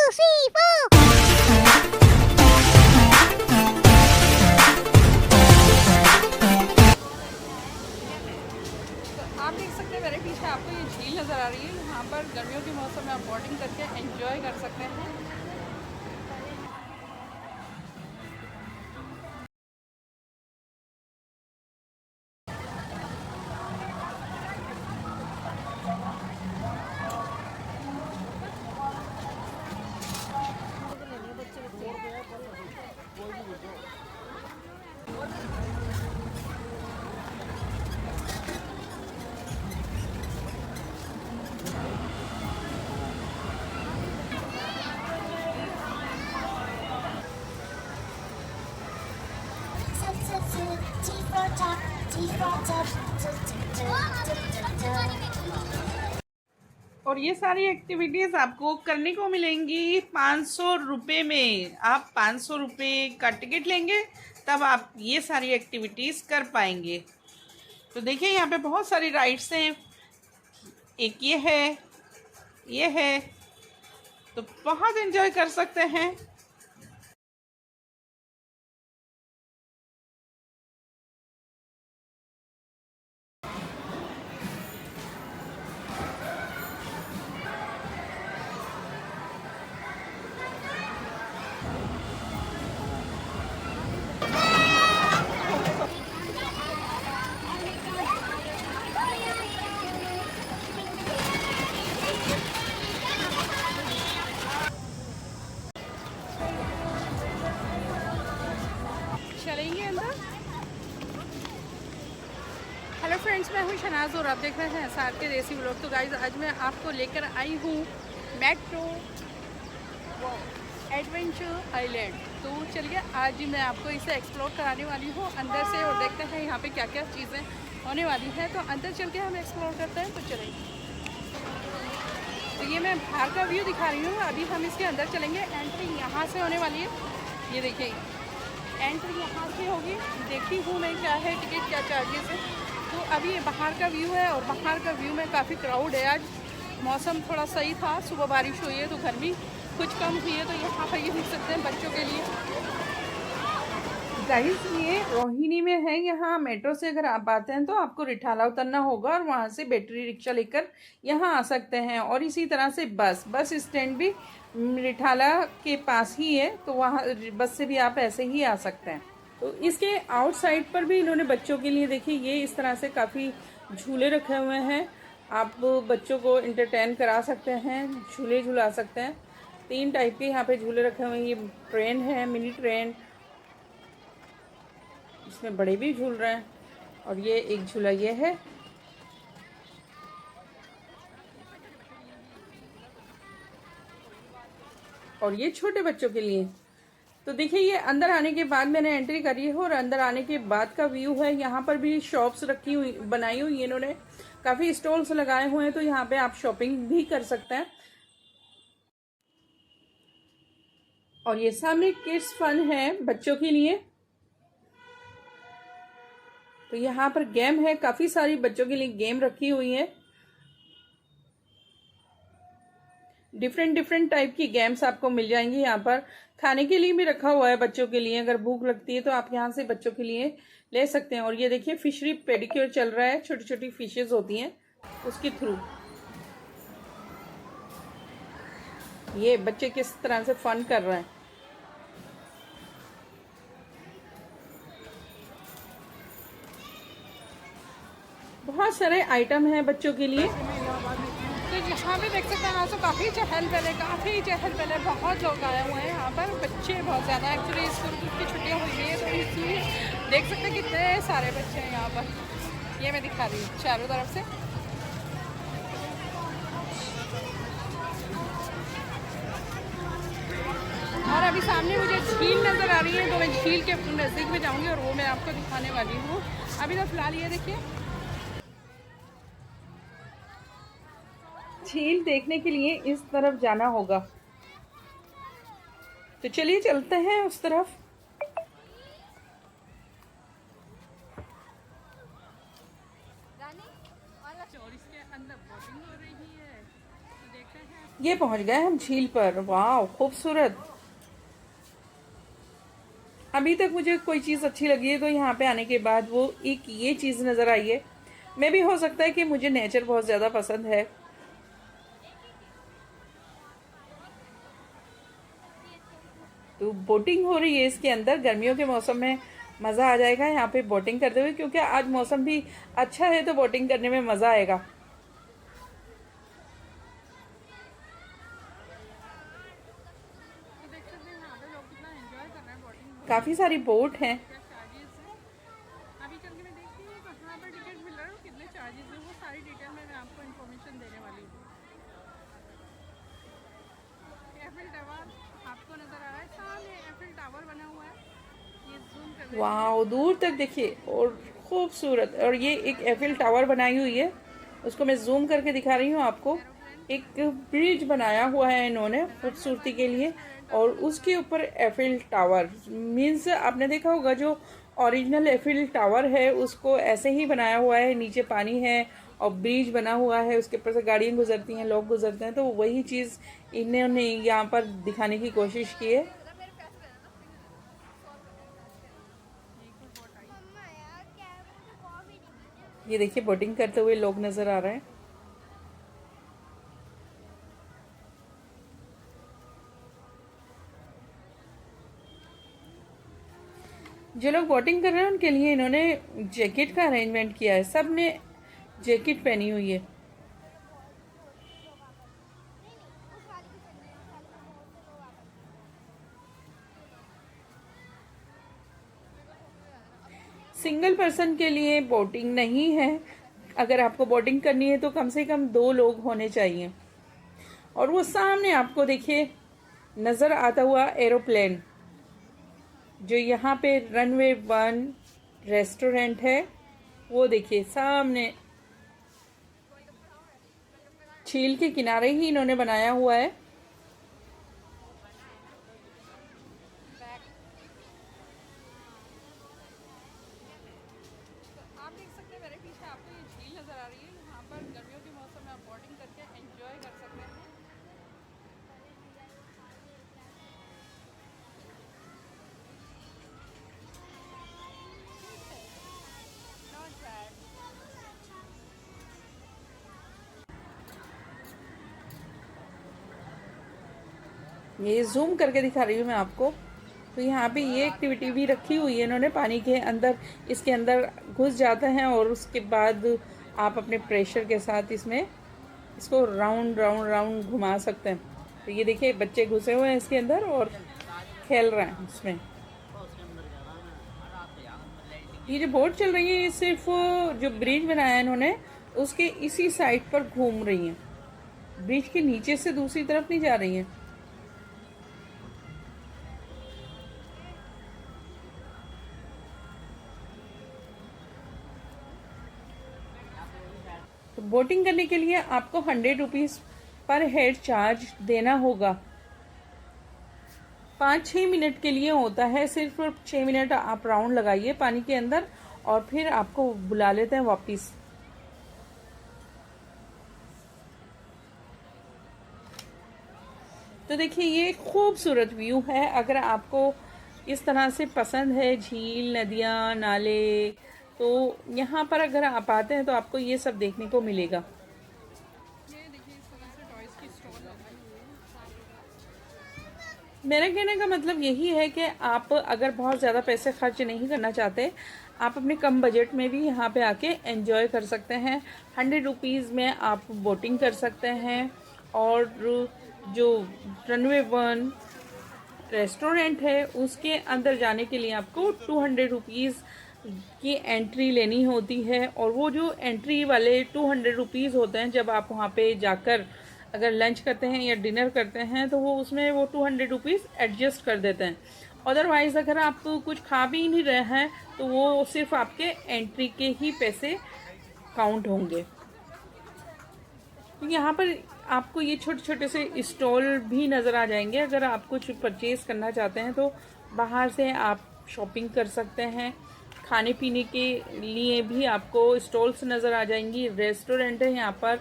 three, four. तो आप देख सकते हैं मेरे पीछे आपको ये झील नज़र आ रही है। यहाँ पर गर्मियों के मौसम में आप बोटिंग करके एंजॉय कर सकते हैं। और ये सारी एक्टिविटीज़ आपको करने को मिलेंगी 500 रुपये में। आप 500 रुपये का टिकट लेंगे तब आप ये सारी एक्टिविटीज़ कर पाएंगे। तो देखिए यहाँ पे बहुत सारी राइड्स हैं। एक ये है, तो बहुत एंजॉय कर सकते हैं। चलेंगे अंदर। हेलो फ्रेंड्स, मैं हूँ शनाज और आप देख रहे हैं सार के देसी व्लॉग। तो गाइस आज मैं आपको लेकर आई हूँ मेट्रो एडवेंचर आइलैंड। तो चलिए आज मैं आपको इसे एक्सप्लोर कराने वाली हूँ अंदर से, और देखते हैं यहाँ पे क्या क्या चीज़ें होने वाली हैं। तो अंदर चल के हम एक्सप्लोर करते हैं। तो चलेंगे। तो ये मैं बाहर का व्यू दिखा रही हूँ। अभी हम इसके अंदर चलेंगे। एंट्री यहाँ से होने वाली है। ये देखिए एंट्री यहाँ से होगी। देखती हूँ मैं क्या है टिकट, क्या चार्जेस है। तो अभी ये बाहर का व्यू है, और बाहर का व्यू में काफ़ी क्राउड है। आज मौसम थोड़ा सही था, सुबह बारिश हुई है तो गर्मी कुछ कम हुई है। तो यहाँ पर ये देख सकते हैं बच्चों के लिए। गाइस ये रोहिणी में है। यहाँ मेट्रो से अगर आप आते हैं तो आपको रिठाला उतरना होगा, और वहाँ से बैटरी रिक्शा लेकर यहाँ आ सकते हैं। और इसी तरह से बस स्टैंड भी रिठाला के पास ही है, तो वहाँ बस से भी आप ऐसे ही आ सकते हैं। तो इसके आउटसाइड पर भी इन्होंने बच्चों के लिए देखिए ये इस तरह से काफ़ी झूले रखे हुए हैं। आप बच्चों को इंटरटेन करा सकते हैं, झूले झुला सकते हैं। 3 टाइप के यहाँ पे झूले रखे हुए हैं। ये ट्रेन है, मिनी ट्रेन, इसमें बड़े भी झूल रहे हैं। और ये एक झूला ये है। और ये छोटे बच्चों के लिए। तो देखिए ये अंदर आने के बाद मैंने एंट्री करी है, और अंदर आने के बाद का व्यू है। यहाँ पर भी शॉप्स रखी हुई बनाई हुई इन्होंने, काफ़ी स्टॉल्स लगाए हुए हैं। तो यहाँ पे आप शॉपिंग भी कर सकते हैं। और ये सामने किड्स फन है बच्चों के लिए। तो यहाँ पर गेम है, काफ़ी सारी बच्चों के लिए गेम रखी हुई है। डिफरेंट टाइप की गेम्स आपको मिल जाएंगी यहाँ पर। खाने के लिए भी रखा हुआ है बच्चों के लिए। अगर भूख लगती है तो आप यहाँ से बच्चों के लिए ले सकते हैं। और ये देखिए फिशरी पेडिक्योर चल रहा है। छोटी छोटी फिशेज होती हैं उसके थ्रू। ये बच्चे किस तरह से फन कर रहे हैं। बहुत सारे आइटम हैं बच्चों के लिए। तो यहाँ पे देख सकते हैं आज तो काफ़ी चहल पहले बहुत लोग आए हुए हैं यहाँ पर। बच्चे बहुत ज़्यादा, एक्चुअली स्कूल की छुट्टियाँ हुई हैं तो इसलिए देख सकते हैं कितने सारे बच्चे हैं यहाँ पर। ये मैं दिखा रही हूँ चारों तरफ से। और अभी सामने मुझे झील नज़र आ रही है, तो मैं झील के नज़दीक में जाऊँगी और वो मैं आपको दिखाने वाली हूँ। अभी तो फिलहाल ये देखिए झील देखने के लिए इस तरफ जाना होगा। तो चलिए चलते हैं उस तरफ। और इसके अंदर बोटिंग हो रही है, तो देखते हैं। ये पहुंच गए हम झील पर। वाह खूबसूरत। अभी तक मुझे कोई चीज़ अच्छी लगी है तो यहाँ पे आने के बाद वो एक ये चीज़ नज़र आई है। मे भी हो सकता है कि मुझे नेचर बहुत ज़्यादा पसंद है। तो बोटिंग हो रही है इसके अंदर। गर्मियों के मौसम में मज़ा आ जाएगा यहाँ पे बोटिंग करते हुए, क्योंकि आज मौसम भी अच्छा है तो बोटिंग करने में मज़ा आएगा। काफ़ी सारी बोट हैं। अभी चल के मैं देखती हूँ कहाँ पर टिकट मिल रहा है और कितने चार्जेस है, वो सारी डिटेल में मैं आपको इन्फॉर्मेशन देने वाली हूँ। एफिल टावर आपको नज़र आ रहा है, सामने एफिल टावर बना हुआ है, ये जूम कर रहे हैं। वाह दूर तक देखिए और खूबसूरत। और ये एक एफिल टावर बनाई हुई है, उसको मैं जूम करके दिखा रही हूँ आपको। एक ब्रिज बनाया हुआ है इन्होंने खूबसूरती के लिए, और उसके ऊपर एफिल टावर मीन्स आपने देखा होगा जो ओरिजिनल एफिल टावर है उसको ऐसे ही बनाया हुआ है। नीचे पानी है और ब्रिज बना हुआ है, उसके ऊपर से गाड़ियाँ गुजरती हैं, लोग गुजरते हैं। तो वही चीज़ इन्होंने यहाँ पर दिखाने की कोशिश की है। मम्मा यार क्या है, मुझे कॉफी नहीं। ये देखिए बोटिंग करते हुए लोग नज़र आ रहे हैं। जो लोग बोटिंग कर रहे हैं उनके लिए इन्होंने जैकेट का अरेंजमेंट किया है। सब ने जैकेट पहनी हुई है। उस वाली की चलनी है, उस वाली में बहुत से लोग आ करते हैं। सिंगल पर्सन के लिए बोटिंग नहीं है। अगर आपको बोटिंग करनी है तो कम से कम 2 लोग होने चाहिए। और वो सामने आपको देखिए नज़र आता हुआ एरोप्लेन, जो यहाँ पे रनवे 1 रेस्टोरेंट है, वो देखिए सामने झील के किनारे ही इन्होंने बनाया हुआ है। आप देख सकते हैं मेरे पीछे आपको ये झील नज़र आ रही है, यहाँ पर गर्मियों के मौसम में आप बोटिंग करके एंजॉय कर सकते हैं। Not bad. ये जूम करके दिखा रही हूँ मैं आपको। तो यहाँ पे ये एक्टिविटी भी रखी हुई है इन्होंने, पानी के अंदर, इसके अंदर घुस जाते हैं और उसके बाद आप अपने प्रेशर के साथ इसमें इसको राउंड राउंड राउंड घुमा सकते हैं। तो ये देखिए बच्चे घुसे हुए हैं इसके अंदर और खेल रहे हैं इसमें। ये जो बोट चल रही है ये सिर्फ जो ब्रिज बनाया है इन्होंने उसके इसी साइड पर घूम रही हैं, ब्रिज के नीचे से दूसरी तरफ नहीं जा रही हैं। तो बोटिंग करने के लिए आपको 100 रुपीज़ पर हेड चार्ज देना होगा। 5-6 मिनट के लिए होता है, सिर्फ 6 मिनट आप राउंड लगाइए पानी के अंदर और फिर आपको बुला लेते हैं वापस। तो देखिए ये खूबसूरत व्यू है। अगर आपको इस तरह से पसंद है झील, नदियाँ, नाले, तो यहाँ पर अगर आप आते हैं तो आपको ये सब देखने को मिलेगा। ये देखिए इस तरह से टॉयज़ की स्टॉल लगाई हुई है। मेरा कहने का मतलब यही है कि आप अगर बहुत ज़्यादा पैसे खर्च नहीं करना चाहते, आप अपने कम बजट में भी यहाँ पे आके एंजॉय कर सकते हैं। 100 रुपीज़ में आप बोटिंग कर सकते हैं। और जो रनवे 1 रेस्टोरेंट है उसके अंदर जाने के लिए आपको 200 रुपीज़ की एंट्री लेनी होती है। और वो जो एंट्री वाले 200 रुपीज़ होते हैं, जब आप वहाँ पे जाकर अगर लंच करते हैं या डिनर करते हैं तो वो उसमें वो 200 रुपीज़ एडजस्ट कर देते हैं। अदरवाइज़ अगर आप कुछ खा भी नहीं रहे हैं तो वो सिर्फ आपके एंट्री के ही पैसे काउंट होंगे। तो यहाँ पर आपको ये छोटे छोटे से स्टॉल भी नज़र आ जाएंगे। अगर आप कुछ परचेज़ करना चाहते हैं तो बाहर से आप शॉपिंग कर सकते हैं। खाने पीने के लिए भी आपको स्टॉल्स नज़र आ जाएंगी। रेस्टोरेंट है यहाँ पर।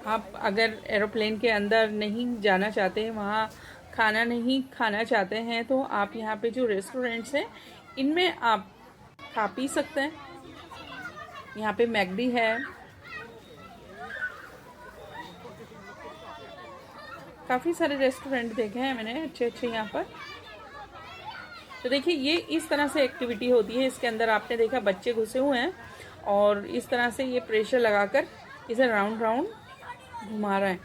आप अगर एरोप्लेन के अंदर नहीं जाना चाहते हैं, वहाँ खाना नहीं खाना चाहते हैं, तो आप यहाँ पे जो रेस्टोरेंट्स हैं इनमें आप खा पी सकते हैं। यहाँ पे मैकडी है, काफ़ी सारे रेस्टोरेंट देखे हैं मैंने अच्छे अच्छे यहाँ पर। तो देखिए ये इस तरह से एक्टिविटी होती है। इसके अंदर आपने देखा बच्चे घुसे हुए हैं और इस तरह से ये प्रेशर लगाकर इसे राउंड राउंड घुमा रहे हैं।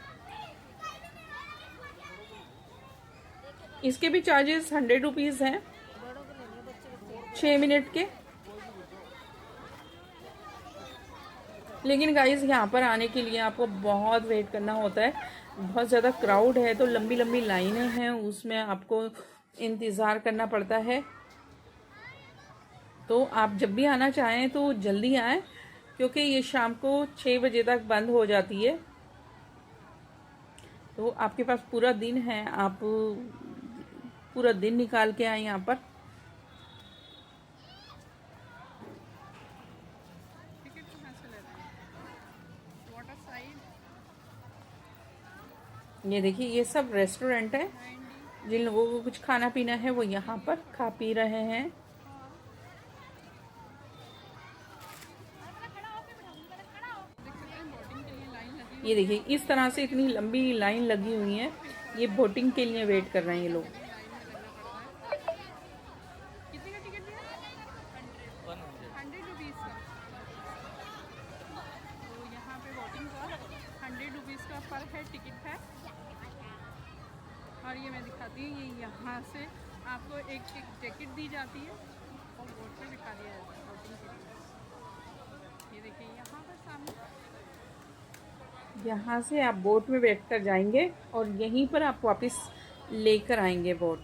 इसके भी चार्जेस 100 रुपीज़ हैं 6 मिनट के। लेकिन गाइस यहाँ पर आने के लिए आपको बहुत वेट करना होता है, बहुत ज़्यादा क्राउड है, तो लंबी लंबी लाइनें हैं, उसमें आपको इंतज़ार करना पड़ता है। तो आप जब भी आना चाहें तो जल्दी आएँ, क्योंकि ये शाम को 6 बजे तक बंद हो जाती है। तो आपके पास पूरा दिन है, आप पूरा दिन निकाल के आए यहाँ पर। टिकट कहाँ से ले रहे हैं? वाटर साइड ये देखिए ये सब रेस्टोरेंट है, 90। जिन लोगों को कुछ खाना पीना है वो यहाँ पर खा पी रहे हैं। देख सकते हैं बोटिंग के लिए लाइन लगी हुई ये देखिए इस तरह से इतनी लंबी लाइन लगी हुई है, ये बोटिंग के लिए वेट कर रहे हैं ये लोग। है, लाइन में लगना पड़ता है। कितने का टिकट दिया? 100 रुपीज़ का। तो यहाँ पे बोटिंग का 100 रुपीज़ का पर हेड टिकट है। और ये मैं दिखाती हूँ, ये यहाँ से आपको एक टिकट दी जाती है और बोट पे बिठा दिया जाता है बोटिंग के लिए। ये देखिए यहाँ पर सामने यहाँ से आप बोट में बैठ कर जाएंगे और यहीं पर आप वापस लेकर आएंगे बोट।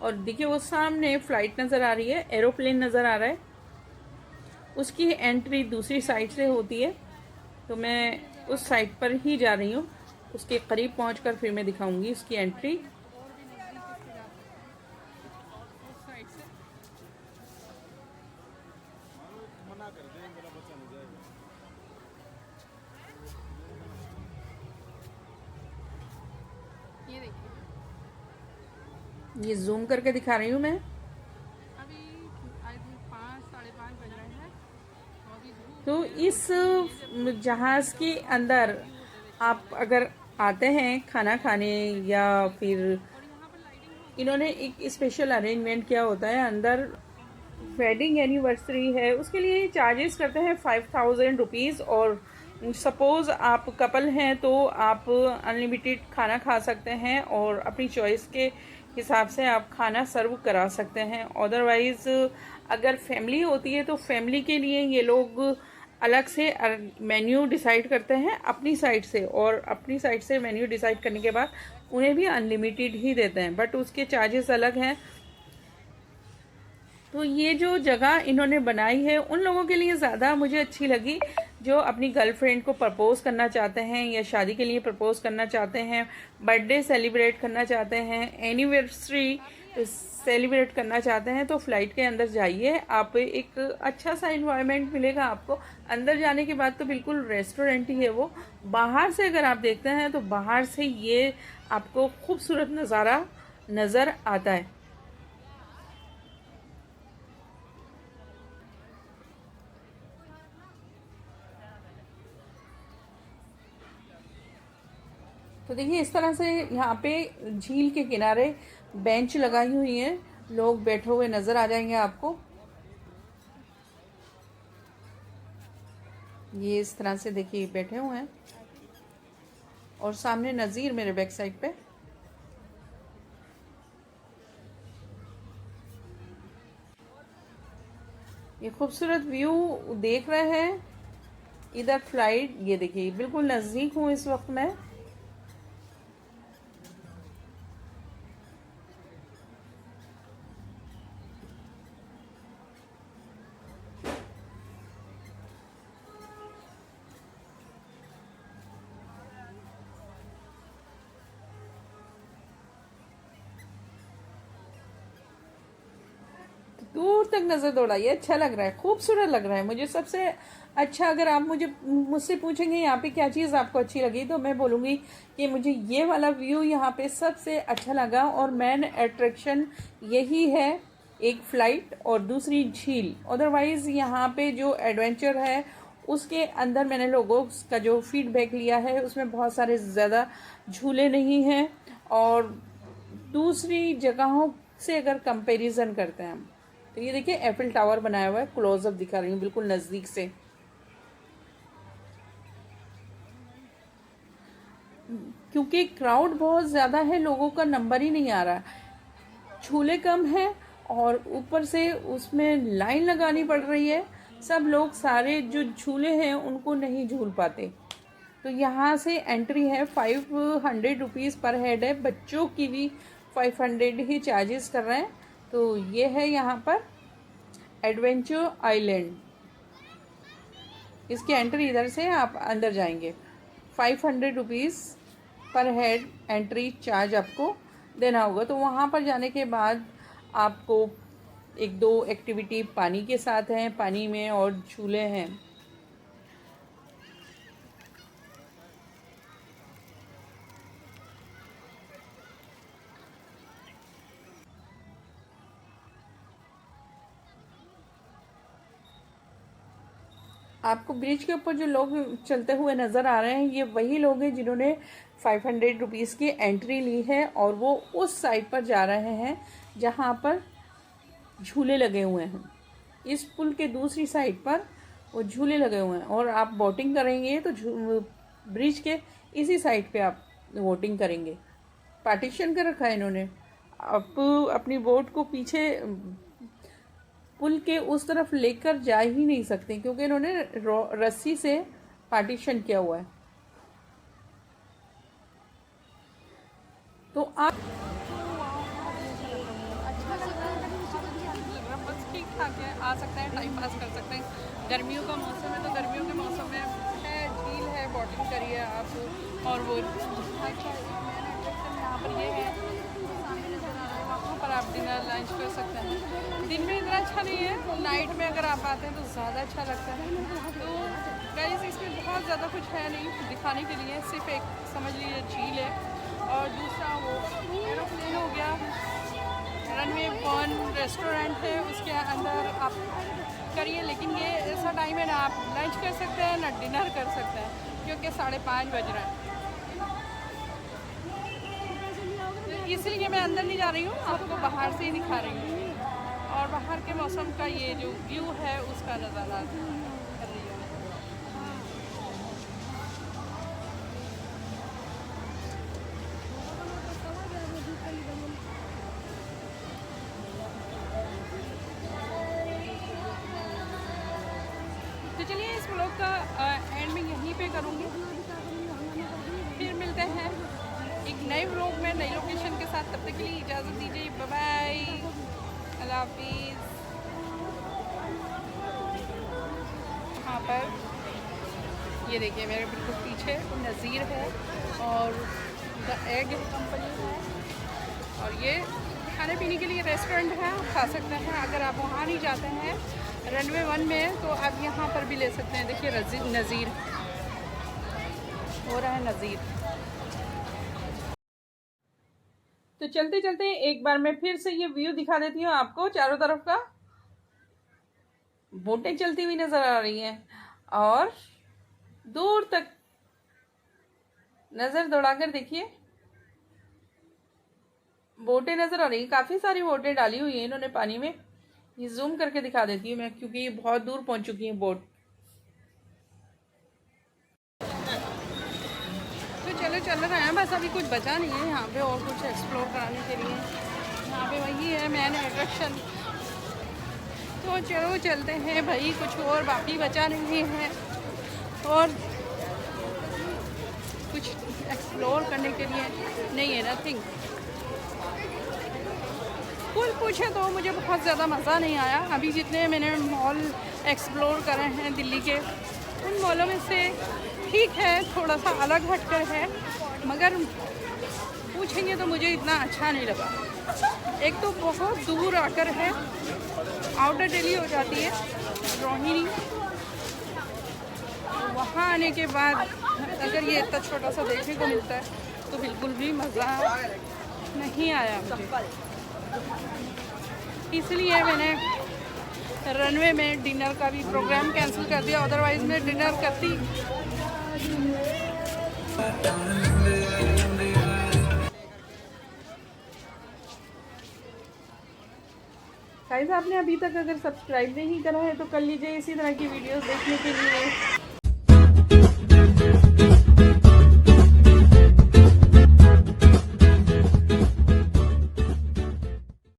और देखिए वो सामने फ्लाइट नज़र आ रही है, एरोप्लेन नज़र आ रहा है, उसकी एंट्री दूसरी साइड से होती है। तो मैं उस साइड पर ही जा रही हूँ, उसके करीब पहुँचकर फिर मैं दिखाऊंगी उसकी एंट्री। और भी नज़दीक से जा सकते हैं उस साइड से। ये देखिए ये जूम करके दिखा रही हूँ मैं। अभी आई थिंक 5 साढ़े 5 बज रहे हैं। बहुत ही धूप तो है। इस जहाज़ के अंदर आप अगर आते हैं खाना खाने, या फिर और यहाँ पर लाइटिंग इन्होंने एक स्पेशल अरेंजमेंट किया होता है अंदर, वेडिंग एनिवर्सरी है, उसके लिए चार्जेस करते हैं 5000 रुपीज़। और सपोज़ आप कपल हैं तो आप अनलिमिटेड खाना खा सकते हैं और अपनी चॉइस के हिसाब से आप खाना सर्व करा सकते हैं। अदरवाइज़ अगर फैमिली होती है तो फैमिली के लिए ये लोग अलग से मेन्यू डिसाइड करते हैं अपनी साइड से, और अपनी साइड से मेन्यू डिसाइड करने के बाद उन्हें भी अनलिमिटेड ही देते हैं, बट उसके चार्जेस अलग हैं। तो ये जो जगह इन्होंने बनाई है उन लोगों के लिए ज़्यादा मुझे अच्छी लगी, जो अपनी गर्लफ्रेंड को प्रपोज़ करना चाहते हैं, या शादी के लिए प्रपोज़ करना चाहते हैं, बर्थडे सेलिब्रेट करना चाहते हैं, एनिवर्सरी सेलिब्रेट करना चाहते हैं। तो फ़्लाइट के अंदर जाइए, आप एक अच्छा सा इन्वायरमेंट मिलेगा आपको। अंदर जाने के बाद तो बिल्कुल रेस्टोरेंट ही है वो। बाहर से अगर आप देखते हैं तो बाहर से ये आपको खूबसूरत नज़ारा नज़र आता है। तो देखिए इस तरह से यहाँ पे झील के किनारे बेंच लगाई हुई हैं, लोग बैठे हुए नज़र आ जाएंगे आपको। ये इस तरह से देखिए बैठे हुए हैं, और सामने नज़ीर मेरे बैक साइड पे। ये खूबसूरत व्यू देख रहे हैं इधर फ्लाइट, ये देखिए बिल्कुल नज़दीक हूँ इस वक्त मैं। दूर तक नज़र दौड़ाइए, अच्छा लग रहा है, खूबसूरत लग रहा है। मुझे सबसे अच्छा, अगर आप मुझसे पूछेंगे यहाँ पे क्या चीज़ आपको अच्छी लगी, तो मैं बोलूँगी कि मुझे ये वाला व्यू यहाँ पे सबसे अच्छा लगा। और मेन अट्रैक्शन यही है, एक फ़्लाइट और दूसरी झील। अदरवाइज़ यहाँ पे जो एडवेंचर है उसके अंदर मैंने लोगों का जो फीडबैक लिया है उसमें बहुत सारे ज़्यादा झूले नहीं हैं। और दूसरी जगहों से अगर कंपैरिजन करते हैं हम, तो ये देखिए एफिल टावर बनाया हुआ है, क्लोजअप दिखा रही हूँ बिल्कुल नज़दीक से। क्योंकि क्राउड बहुत ज़्यादा है, लोगों का नंबर ही नहीं आ रहा, झूले कम हैं और ऊपर से उसमें लाइन लगानी पड़ रही है। सब लोग सारे जो झूले हैं उनको नहीं झूल पाते। तो यहाँ से एंट्री है 500 रुपीज़ पर हेड है, बच्चों की भी 500 ही चार्जेस कर रहे हैं। तो ये है यहाँ पर एडवेंचर आइलैंड, इसकी एंट्री इधर से आप अंदर जाएंगे। 500 रुपीज़ पर हेड एंट्री चार्ज आपको देना होगा। तो वहाँ पर जाने के बाद आपको एक दो एक्टिविटी पानी के साथ हैं, पानी में, और झूले हैं। आपको ब्रिज के ऊपर जो लोग चलते हुए नज़र आ रहे हैं, ये वही लोग हैं जिन्होंने 500 रुपीज़ की एंट्री ली है और वो उस साइड पर जा रहे हैं जहाँ पर झूले लगे हुए हैं। इस पुल के दूसरी साइड पर वो झूले लगे हुए हैं और आप बोटिंग करेंगे तो ब्रिज के इसी साइड पे आप बोटिंग करेंगे। पार्टीशन कर रखा है इन्होंने। आप अपनी बोट को पीछे पुल के उस तरफ लेकर जा ही नहीं सकते क्योंकि इन्होंने रस्सी से पार्टीशन किया हुआ है। तो आप बस ठीक ठाक है, आ सकते हैं, टाइम पास कर सकते हैं। गर्मियों का मौसम है तो गर्मियों के मौसम में है, झील है, बोटिंग करिए आप। और वो अच्छा यहाँ पर ये है, वहाँ पर आप डिनर लंच कर सकते हैं। दिन में इतना अच्छा नहीं है, नाइट में अगर आप आते हैं तो ज़्यादा अच्छा लगता है। तो गाइस इसमें बहुत ज़्यादा कुछ है नहीं दिखाने के लिए, सिर्फ एक समझ लीजिए झील है और दूसरा वो एरोप्लेन हो गया। रनवे 1 रेस्टोरेंट है, उसके अंदर आप करिए, लेकिन ये ऐसा टाइम है ना आप लंच कर सकते हैं ना डिनर कर सकते हैं, क्योंकि 5:30 बज रहे हैं। इसलिए मैं अंदर नहीं जा रही हूँ, आपको बाहर से ही दिखा रही हूँ और बाहर के मौसम का ये जो व्यू है उसका नज़ारा कर रही हूँ। तो चलिए इस व्लॉग का एंड में यहीं पे करूँगी, फिर मिलते हैं एक नए व्लॉग में नई लोकेशन के साथ। तब तक के लिए इजाज़त दीजिए, बाय बाय, अल्लाह हाफिज़। यहाँ पर ये देखिए मेरे बिल्कुल पीछे नज़ीर है और द एग कंपनी है और ये खाने पीने के लिए रेस्टोरेंट है, आप खा सकते हैं। अगर आप वहाँ नहीं जाते हैं रनवे 1 में तो आप यहाँ पर भी ले सकते हैं। देखिए नज़ीर हो रहा है, नज़ीर। तो चलते चलते एक बार मैं फिर से ये व्यू दिखा देती हूँ आपको। चारों तरफ का बोटें चलती हुई नजर आ रही हैं और दूर तक नजर दौड़ाकर देखिए बोटें नजर आ रही हैं। काफी सारी बोटें डाली हुई हैं इन्होंने पानी में। ये जूम करके दिखा देती हूँ मैं, क्योंकि ये बहुत दूर पहुंच चुकी है बोट। चल रहे हैं, बस अभी कुछ बचा नहीं है यहाँ पे और कुछ एक्सप्लोर कराने के लिए। यहाँ पे वही है मेन अट्रैक्शन, तो चलो चलते हैं भाई, कुछ और बाकी बचा नहीं है और कुछ एक्सप्लोर करने के लिए नहीं है, नथिंग। कुल पूछे तो मुझे बहुत ज़्यादा मज़ा नहीं आया। अभी जितने मैंने मॉल एक्सप्लोर करे हैं दिल्ली के, उन मॉलों में से ठीक है, थोड़ा सा अलग हटकर है, मगर पूछेंगे तो मुझे इतना अच्छा नहीं लगा। एक तो बहुत दूर आकर है आउटर दिल्ली हो जाती है रोहिणी। वहाँ आने के बाद अगर ये इतना छोटा सा देखने को मिलता है तो बिल्कुल भी मज़ा नहीं आया मुझे, इसलिए मैंने रनवे में डिनर का भी प्रोग्राम कैंसिल कर दिया, अदरवाइज़ मैं डिनर करती। गाइस आपने अभी तक अगर सब्सक्राइब नहीं करा है तो कर लीजिए इसी तरह की वीडियोस देखने के लिए।